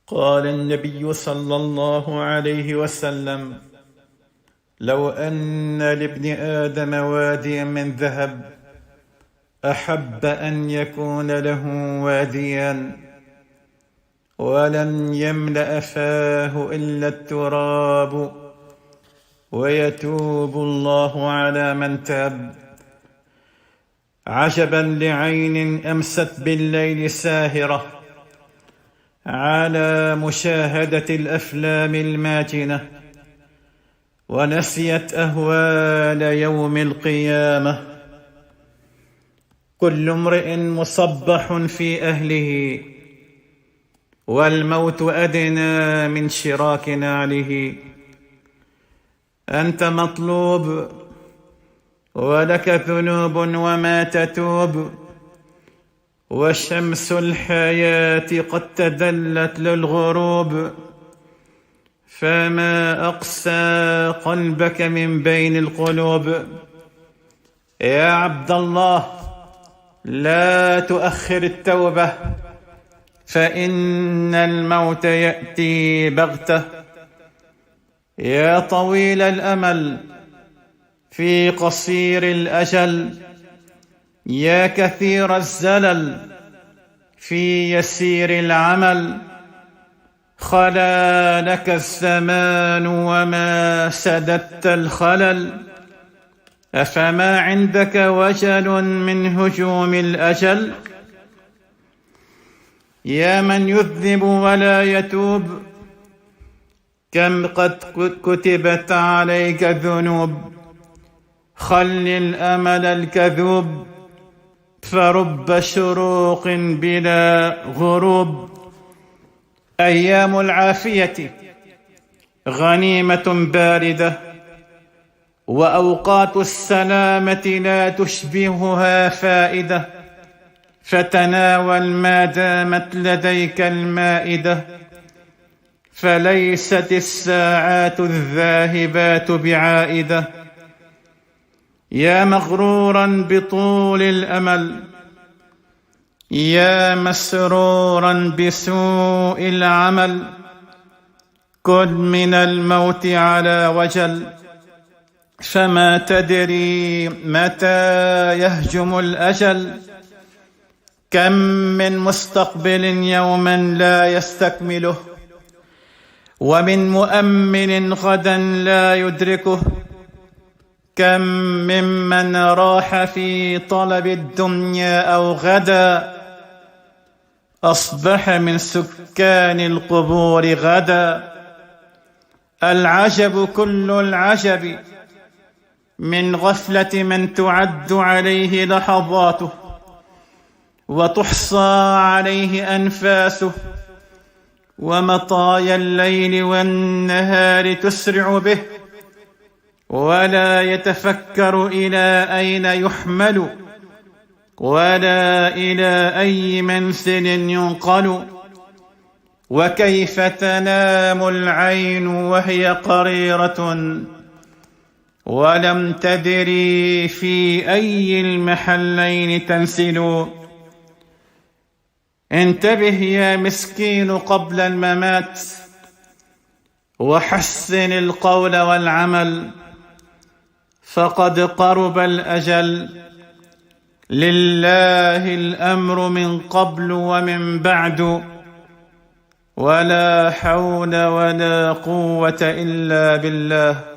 قال النبي صلى الله عليه وسلم: لو أن لابن آدم واديا من ذهب أحب أن يكون له واديان ولن يملأ فاه إلا التراب ويتوب الله على من تاب. عجبا لعين أمست بالليل ساهرة على مشاهدة الأفلام الماجنة ونسيت أهوال يوم القيامة. كل امرئ مصبح في أهله والموت أدنى من شراك نعله. أنت مطلوب ولك ذنوب وما تتوب، وشمس الحياة قد تدلت للغروب، فما أقسى قلبك من بين القلوب. يا عبد الله، لا تؤخر التوبة، فإن الموت يأتي بغتة. يا طويل الأمل في قصير الأجل، يا كثير الزلل في يسير العمل. خلا لك الزمان وما سددت الخلل، أفما عندك وجل من هجوم الأجل؟ يا من يذنب ولا يتوب، كم قد كتبت عليك ذنوب. خل الأمل الكذوب، فرب شروق بلا غروب. أيام العافية غنيمة باردة، وأوقات السلامة لا تشبهها فائدة. فتناول ما دامت لديك المائدة، فليست الساعات الذاهبات بعائدة. يا مغرورا بطول الأمل، يا مسرورا بسوء العمل، كن من الموت على وجل، فما تدري متى يهجم الأجل. كم من مستقبل يوما لا يستكمله، ومن مؤمل غدا لا يدركه. كم ممن راح في طلب الدنيا أو غدا، أصبح من سكان القبور غدا. العجب كل العجب من غفلة من تعد عليه لحظاته وتحصى عليه أنفاسه، ومطايا الليل والنهار تسرع به، ولا يتفكر إلى أين يحمل ولا إلى أي منزل ينقل. وكيف تنام العين وهي قريرة ولم تدري في أي المحلين تنزل. انتبه يا مسكين قبل الممات، وحسن القول والعمل، فقد قرب الأجل. لله الأمر من قبل ومن بعد، ولا حول ولا قوة إلا بالله.